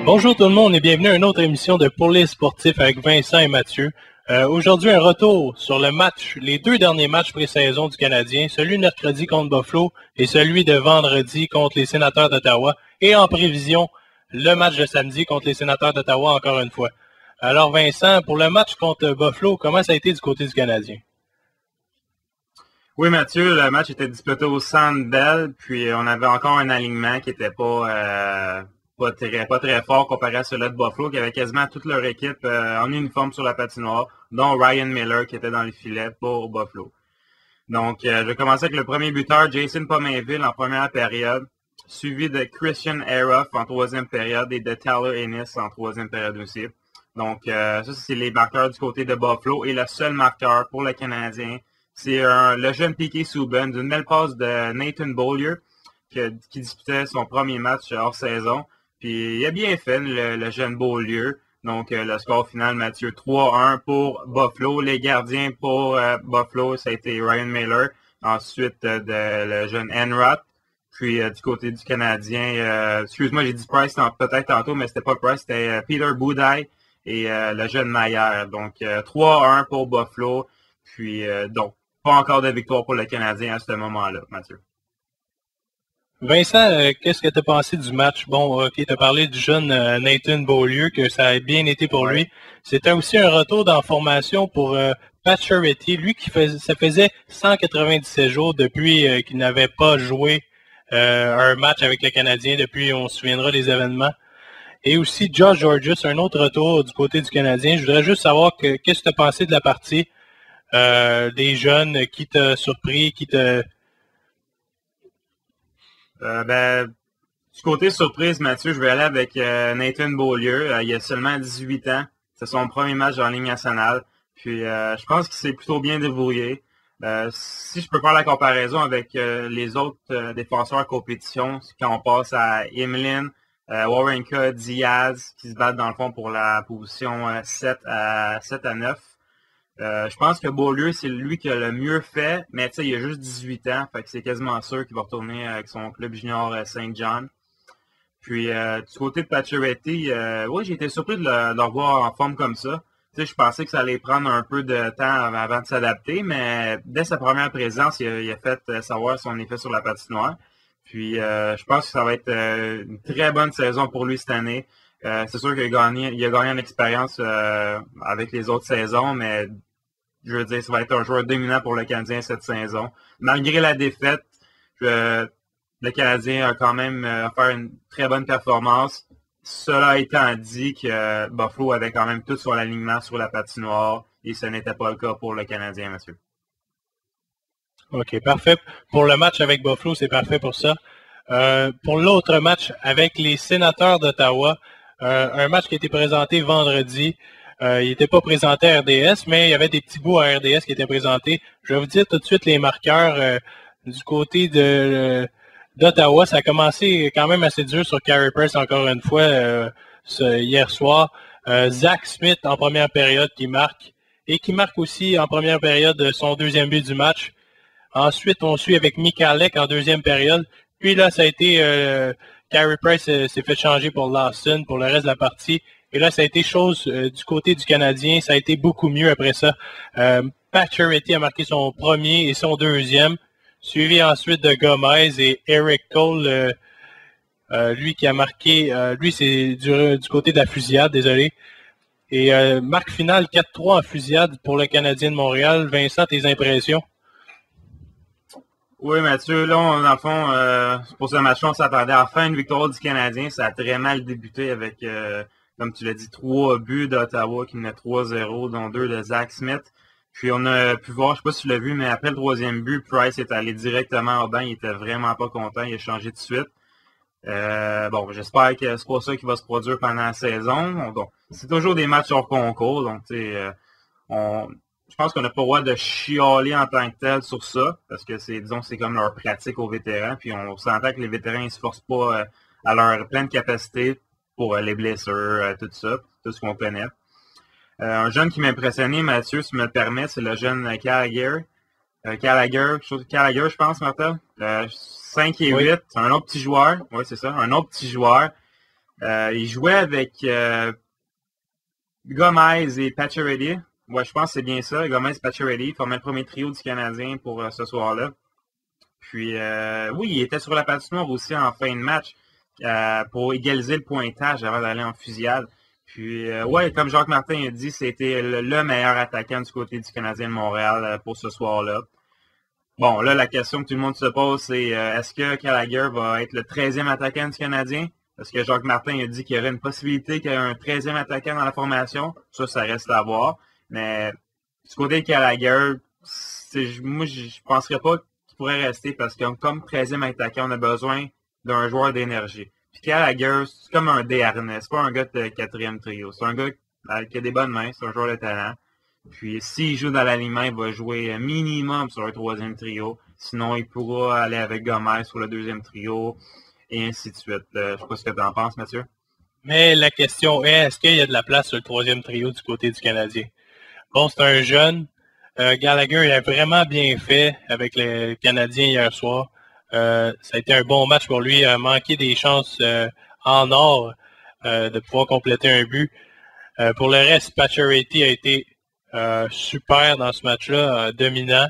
Bonjour tout le monde et bienvenue à une autre émission de Pour les sportifs avec Vincent et Mathieu. Aujourd'hui, un retour sur le match, les deux derniers matchs pré-saison du Canadien, celui de mercredi contre Buffalo et celui de vendredi contre les Sénateurs d'Ottawa. Et en prévision, le match de samedi contre les Sénateurs d'Ottawa encore une fois. Alors Vincent, pour le match contre Buffalo, comment ça a été du côté du Canadien? Oui, Mathieu, le match était disputé au Centre Bell, puis on avait encore un alignement qui n'était pas très fort comparé à celui de Buffalo, qui avait quasiment toute leur équipe en uniforme sur la patinoire, dont Ryan Miller qui était dans les filets pour Buffalo. Donc, je vais commencer avec le premier buteur, Jason Pominville en première période, suivi de Christian Eroff en troisième période et de Tyler Ennis en troisième période aussi. Donc, ça, c'est les marqueurs du côté de Buffalo. Et le seul marqueur pour le Canadien, c'est le jeune Piquet Subban d'une belle passe de Nathan Beaulieu qui disputait son premier match hors saison. Puis il a bien fait, le jeune Beaulieu. Donc le score final, Mathieu, 3-1 pour Buffalo. Les gardiens pour Buffalo, ça a été Ryan Miller. Ensuite, le jeune Enroth. Puis du côté du Canadien, excuse-moi, j'ai dit Price peut-être tantôt, mais c'était pas Price, c'était Peter Budaj et le jeune Maillard. Donc 3-1 pour Buffalo. Puis donc, pas encore de victoire pour le Canadien à ce moment-là, Mathieu. Vincent, qu'est-ce que tu as pensé du match? Bon, ok, tu as parlé du jeune Nathan Beaulieu, que ça a bien été pour lui. C'était aussi un retour dans formation pour Pacioretty, lui ça faisait 197 jours depuis qu'il n'avait pas joué un match avec le Canadien, depuis on se souviendra des événements. Et aussi Josh Gorges, un autre retour du côté du Canadien. Je voudrais juste savoir qu'est-ce que tu as pensé de la partie des jeunes, qui t'a surpris, Du côté surprise, Mathieu, je vais aller avec Nathan Beaulieu. Il a seulement 18 ans. C'est son premier match en Ligue nationale. Puis je pense qu'il s'est plutôt bien débrouillé. Si je peux faire la comparaison avec les autres défenseurs en compétition, quand on passe à Emelin, Wawrinka, Diaz, qui se battent dans le fond pour la position 7 à 9. Je pense que Beaulieu, c'est lui qui a le mieux fait, mais il a juste 18 ans, fait que c'est quasiment sûr qu'il va retourner avec son club junior Saint John. Puis du côté de Pacioretty, oui, j'ai été surpris de le revoir en forme comme ça. Je pensais que ça allait prendre un peu de temps avant de s'adapter, mais dès sa première présence, il a fait savoir son effet sur la patinoire. Puis je pense que ça va être une très bonne saison pour lui cette année. C'est sûr qu'il a gagné en expérience avec les autres saisons, mais je veux dire, ça va être un joueur dominant pour le Canadien cette saison. Malgré la défaite, le Canadien a quand même fait une très bonne performance. Cela étant dit que Buffalo avait quand même tout son alignement sur la patinoire et ce n'était pas le cas pour le Canadien, monsieur. OK, parfait. Pour le match avec Buffalo, c'est parfait pour ça. Pour l'autre match avec les Sénateurs d'Ottawa, un match qui a été présenté vendredi. Il n'était pas présenté à RDS, mais il y avait des petits bouts à RDS qui étaient présentés. Je vais vous dire tout de suite les marqueurs du côté d'Ottawa. Ça a commencé quand même assez dur sur Carey Price encore une fois hier soir. Zach Smith en première période qui marque et qui marque aussi en première période son deuxième but du match. Ensuite, on suit avec Michalek en deuxième période. Puis là, ça a été Carey Price s'est fait changer pour Lawson pour le reste de la partie. Et là, ça a été chose du côté du Canadien. Ça a été beaucoup mieux après ça. Pacioretty a marqué son premier et son deuxième, suivi ensuite de Gomez et Eric Cole, lui qui a marqué, lui c'est du côté de la fusillade, désolé. Et marque finale 4-3 en fusillade pour le Canadien de Montréal. Vincent, tes impressions? Oui, Mathieu, là, dans le fond, pour ce match-là, on s'attendait à faire une victoire du Canadien. Ça a très mal débuté avec, comme tu l'as dit, 3 buts d'Ottawa qui menaient 3-0, dont 2 de Zach Smith. Puis on a pu voir, je sais pas si tu l'as vu, mais après le troisième but, Price est allé directement au banc. Il était vraiment pas content. Il a changé de suite. Bon, j'espère que c'est pas ça qui va se produire pendant la saison. Donc, c'est toujours des matchs hors concours. Donc, tu sais, je pense qu'on n'a pas le droit de chialer en tant que tel sur ça, parce que c'est comme leur pratique aux vétérans, puis on s'entend que les vétérans ne se forcent pas à leur pleine capacité pour les blessures, tout ça, tout ce qu'on connaît. Un jeune qui m'a impressionné, Mathieu, si tu me le permets, c'est le jeune Gallagher. Gallagher, je pense, Martin. 5 et 8, c'est un autre petit joueur. Oui, c'est ça, un autre petit joueur Il jouait avec Gomez et Pacioretty. Ouais, je pense que c'est bien ça. Gomez et Pacioretty formaient le premier trio du Canadien pour ce soir-là. Puis, oui, il était sur la patinoire aussi en fin de match pour égaliser le pointage avant d'aller en fusillade. Puis, ouais, comme Jacques Martin a dit, c'était le meilleur attaquant du côté du Canadien de Montréal pour ce soir-là. Bon, là, la question que tout le monde se pose, c'est est-ce que Gallagher va être le 13e attaquant du Canadien? Parce que Jacques Martin a dit qu'il y aurait une possibilité qu'il y ait un 13e attaquant dans la formation. Ça reste à voir. Mais du côté de Gallagher, moi, je penserais pas qu'il pourrait rester parce que comme 13e attaquant, on a besoin d'un joueur d'énergie. Puis Gallagher, c'est comme un déharnais. C'est pas un gars de 4e trio. C'est un gars qui a des bonnes mains. C'est un joueur de talent. Puis s'il joue dans l'alignement, il va jouer minimum sur le 3e trio. Sinon, il pourra aller avec Gomez sur le 2e trio et ainsi de suite. Je sais pas ce que tu en penses, Mathieu. Mais la question est qu'il y a de la place sur le 3e trio du côté du Canadien? Bon, c'est un jeune. Gallagher, il a vraiment bien fait avec les Canadiens hier soir. Ça a été un bon match pour lui. Il a manqué des chances en or de pouvoir compléter un but. Pour le reste, Pacioretty a été super dans ce match-là, dominant.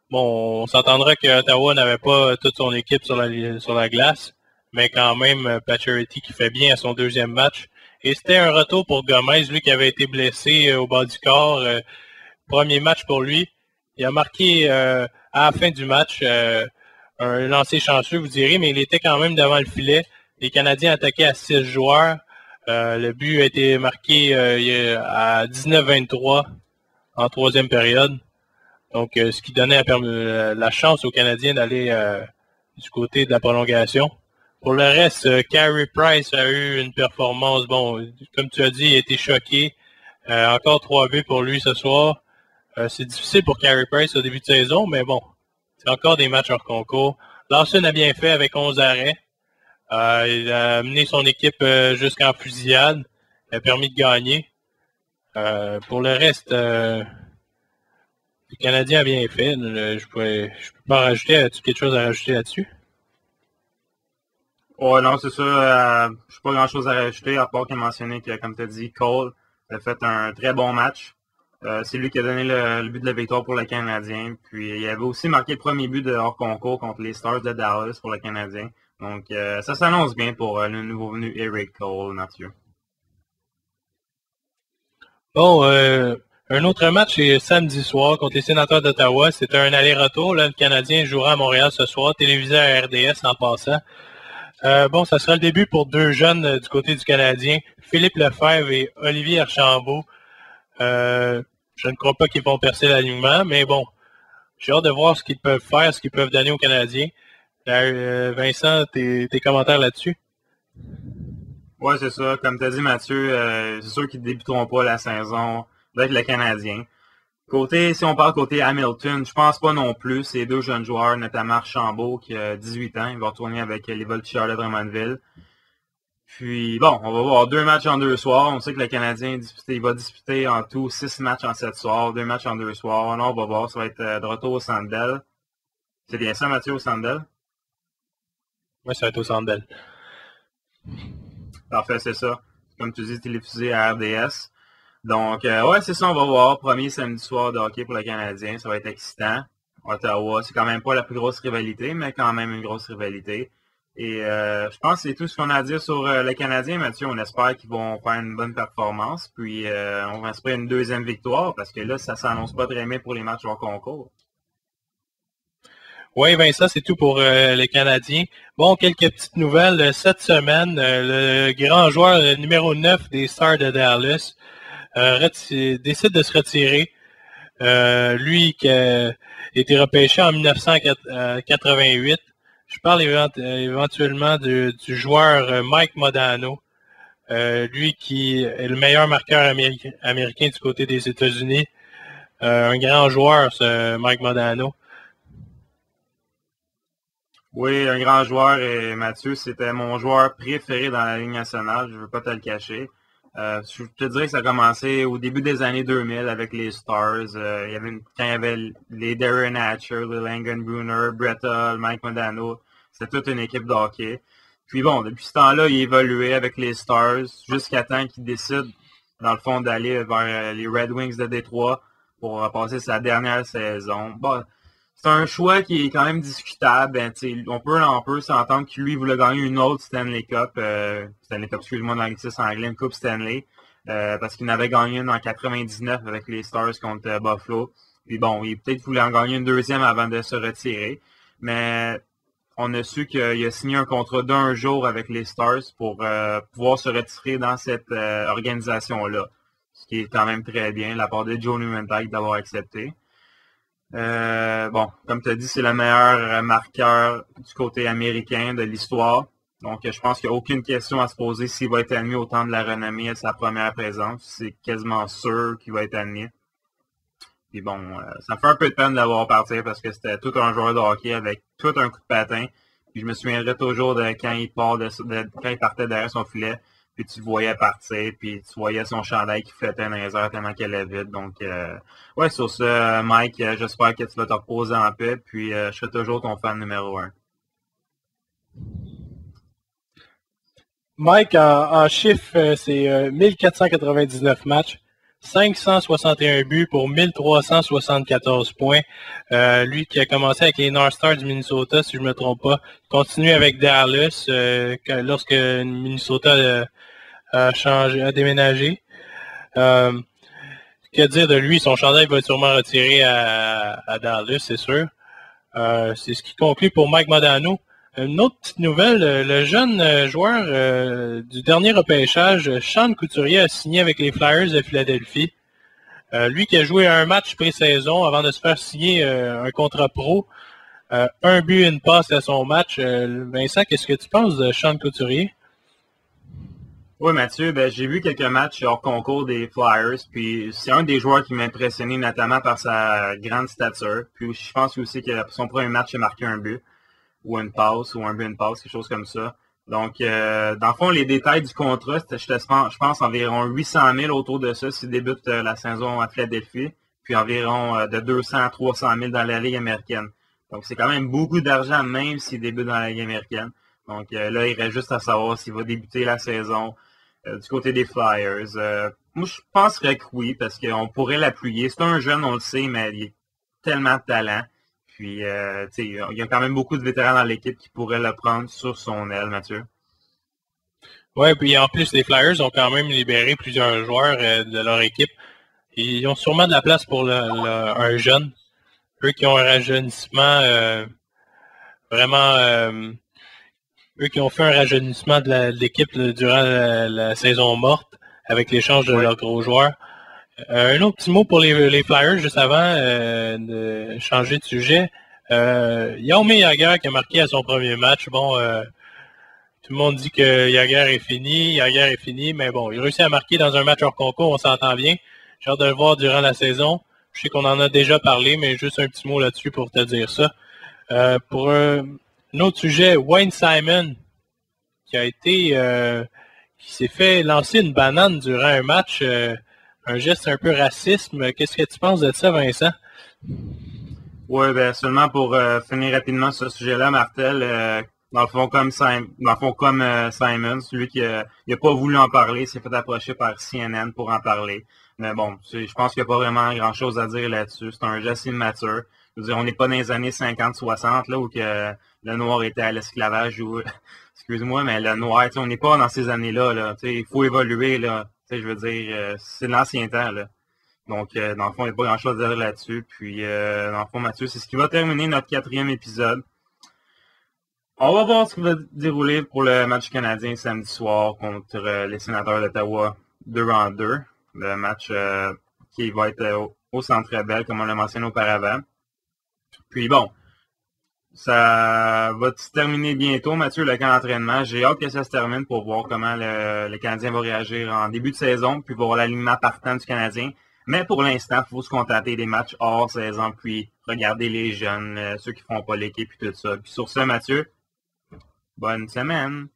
Bon, on s'entendra que Ottawa n'avait pas toute son équipe sur la glace, mais quand même, Pacioretty qui fait bien à son 2e match. Et c'était un retour pour Gomez, lui qui avait été blessé au bas du corps. Premier match pour lui. Il a marqué à la fin du match un lancer chanceux, vous direz, mais il était quand même devant le filet. Les Canadiens attaquaient à 6 joueurs. Le but a été marqué à 19-23 en 3e période. Donc, ce qui donnait la chance aux Canadiens d'aller du côté de la prolongation. Pour le reste, Carey Price a eu une performance, bon, comme tu as dit, il a été choqué. Encore 3 buts pour lui ce soir. C'est difficile pour Carey Price au début de saison, mais bon, c'est encore des matchs hors concours. Larson a bien fait avec 11 arrêts. Il a amené son équipe jusqu'en fusillade. Il a permis de gagner. Pour le reste, le Canadien a bien fait. Je peux pas en rajouter. As-tu quelque chose à rajouter là-dessus? Ouais, non, c'est ça. Je n'ai pas grand-chose à rajouter, à part qu'il a mentionné que, comme tu as dit, Cole a fait un très bon match. C'est lui qui a donné le but de la victoire pour le Canadien. Puis il avait aussi marqué le premier but de hors concours contre les Stars de Dallas pour le Canadien. Donc ça s'annonce bien pour le nouveau venu Eric Cole, Mathieu. Bon, un autre match est samedi soir contre les Sénateurs d'Ottawa. C'est un aller-retour. Là, le Canadien jouera à Montréal ce soir, télévisé à RDS en passant. Bon, ça sera le début pour 2 jeunes du côté du Canadien, Philippe Lefebvre et Olivier Archambault. Je ne crois pas qu'ils vont percer l'alignement, mais bon, j'ai hâte de voir ce qu'ils peuvent faire, ce qu'ils peuvent donner aux Canadiens. Vincent, tes commentaires là-dessus? Ouais, c'est ça. Comme tu as dit, Mathieu, c'est sûr qu'ils ne débuteront pas la saison avec le Canadien. Si on parle côté Hamilton, je pense pas non plus. Ces 2 jeunes joueurs, notamment Archambault qui a 18 ans, il va retourner avec les Voltigeurs de Drummondville. Puis bon, on va voir 2 matchs en 2 soirs. On sait que le Canadien il va disputer en tout 6 matchs en 7 soirs, 2 matchs en 2 soirs. Là, on va voir, ça va être de retour au Centre Bell. C'est bien ça, Mathieu, au Centre Bell? Oui, ça va être au Centre Bell. Parfait, c'est ça. Comme tu dis, téléfusé à RDS. Donc, ouais, c'est ça, on va voir. Premier samedi soir de hockey pour le Canadien. Ça va être excitant. Ottawa, c'est quand même pas la plus grosse rivalité, mais quand même une grosse rivalité. Et je pense que c'est tout ce qu'on a à dire sur le Canadien, Mathieu. On espère qu'ils vont faire une bonne performance. Puis, on va espérer une 2e victoire parce que là, ça s'annonce pas très bien pour les matchs hors concours. Oui, Vincent, c'est tout pour les Canadiens. Bon, quelques petites nouvelles. Cette semaine, le grand joueur numéro 9 des Stars de Dallas décide de se retirer. Lui qui a été repêché en 1988. Je parle éventuellement du joueur Mike Modano. Lui qui est le meilleur marqueur américain du côté des États-Unis. Un grand joueur, ce Mike Modano. Oui, un grand joueur et Mathieu, c'était mon joueur préféré dans la Ligue nationale, je ne veux pas te le cacher. Je te dirais que ça a commencé au début des années 2000 avec les Stars. Quand il y avait les Darren Hatcher, les Langenbrunner, Brett Hull, Mike Modano. C'était toute une équipe de hockey. Puis bon, depuis ce temps-là, il a évolué avec les Stars jusqu'à temps qu'il décide, dans le fond, d'aller vers les Red Wings de Détroit pour passer sa dernière saison. Bon, c'est un choix qui est quand même discutable. Ben, on peut s'entendre que lui voulait gagner une autre Stanley Cup, excuse-moi, dans l'anglicisme anglais, une Coupe Stanley, parce qu'il en avait gagné une en 99 avec les Stars contre Buffalo. Puis bon, il peut-être voulait en gagner une deuxième avant de se retirer. Mais on a su qu'il a signé un contrat d'1 jour avec les Stars pour pouvoir se retirer dans cette organisation-là. Ce qui est quand même très bien, de la part de Joe Nieuwendyk d'avoir accepté. Bon, comme tu as dit, c'est le meilleur marqueur du côté américain de l'histoire. Donc, je pense qu'il n'y a aucune question à se poser s'il va être admis au temps de la renommée à sa première présence. C'est quasiment sûr qu'il va être admis. Puis bon, ça me fait un peu de peine d'avoir parti parce que c'était tout un joueur de hockey avec tout un coup de patin. Puis je me souviendrai toujours de quand il quand il partait derrière son filet. Puis tu le voyais partir, puis tu voyais son chandail qui flottait dans les airs tellement qu'elle est vide. Donc, ouais, sur ce, Mike, j'espère que tu vas te reposer en paix, puis je serai toujours ton fan numéro 1. Mike, en chiffres, c'est 1499 matchs, 561 buts pour 1374 points. Lui qui a commencé avec les North Stars du Minnesota, si je ne me trompe pas, continue avec Dallas lorsque Minnesota a déménagé. Que dire de lui? Son chandail va être sûrement retiré à Dallas, c'est sûr. C'est ce qui conclut pour Mike Modano. Une autre petite nouvelle, le jeune joueur du dernier repêchage, Sean Couturier, a signé avec les Flyers de Philadelphie. Lui qui a joué un match pré-saison avant de se faire signer un contrat pro. Un but, une passe à son match. Vincent, qu'est-ce que tu penses de Sean Couturier? Oui, Mathieu, ben, j'ai vu quelques matchs hors concours des Flyers, puis c'est un des joueurs qui m'a impressionné notamment par sa grande stature. Puis je pense aussi que son premier match, il a marqué un but, ou une passe, ou un but, une passe, quelque chose comme ça. Donc, dans le fond, les détails du contrat, je pense environ 800 000 autour de ça s'il débute la saison à Philadelphie, puis environ de 200 à 300 000 dans la Ligue américaine. Donc, c'est quand même beaucoup d'argent, même s'il débute dans la Ligue américaine. Donc, là, il reste juste à savoir s'il va débuter la saison du côté des Flyers. Moi, je penserais que oui, parce qu'on pourrait l'appuyer. C'est un jeune, on le sait, mais il a tellement de talent. Puis, il y a quand même beaucoup de vétérans dans l'équipe qui pourraient le prendre sur son aile, Mathieu. Ouais, puis en plus, les Flyers ont quand même libéré plusieurs joueurs de leur équipe. Ils ont sûrement de la place pour un jeune. Eux qui ont un rajeunissement vraiment... eux qui ont fait un rajeunissement de l'équipe durant la saison morte avec l'échange de leurs gros joueurs. Un autre petit mot pour les Flyers, juste avant de changer de sujet. Jaromir Jagr qui a marqué à son premier match. Bon, tout le monde dit que Jagr est fini, mais bon, il réussit à marquer dans un match hors concours, on s'entend bien. J'ai hâte de le voir durant la saison. Je sais qu'on en a déjà parlé, mais juste un petit mot là-dessus pour te dire ça. Pour un autre sujet, Wayne Simon, qui s'est fait lancer une banane durant un match, un geste un peu raciste. Qu'est-ce que tu penses de ça, Vincent? Oui, ben seulement pour finir rapidement sur ce sujet-là, Martel, dans le fond comme Simon, celui qui n'a pas voulu en parler, s'est fait approcher par CNN pour en parler. Mais bon, je pense qu'il n'y a pas vraiment grand-chose à dire là-dessus. C'est un geste immature. Je veux dire, on n'est pas dans les années 50-60, là, où que le noir était à l'esclavage, ou excuse-moi, mais le noir, on n'est pas dans ces années-là, là. Il faut évoluer, là. Je veux dire, c'est de l'ancien temps, là. Donc, dans le fond, il n'y a pas grand-chose à dire là-dessus. Puis, dans le fond, Mathieu, c'est ce qui va terminer notre 4e épisode. On va voir ce qui va dérouler pour le match canadien samedi soir contre les Sénateurs d'Ottawa 2-2. Le match qui va être au Centre Bell, comme on l'a mentionné auparavant. Puis bon, ça va se terminer bientôt, Mathieu, le camp d'entraînement. J'ai hâte que ça se termine pour voir comment le Canadien va réagir en début de saison, puis voir l'alignement partant du Canadien. Mais pour l'instant, il faut se contenter des matchs hors saison, puis regarder les jeunes, ceux qui ne font pas l'équipe et tout ça. Puis sur ce, Mathieu, bonne semaine!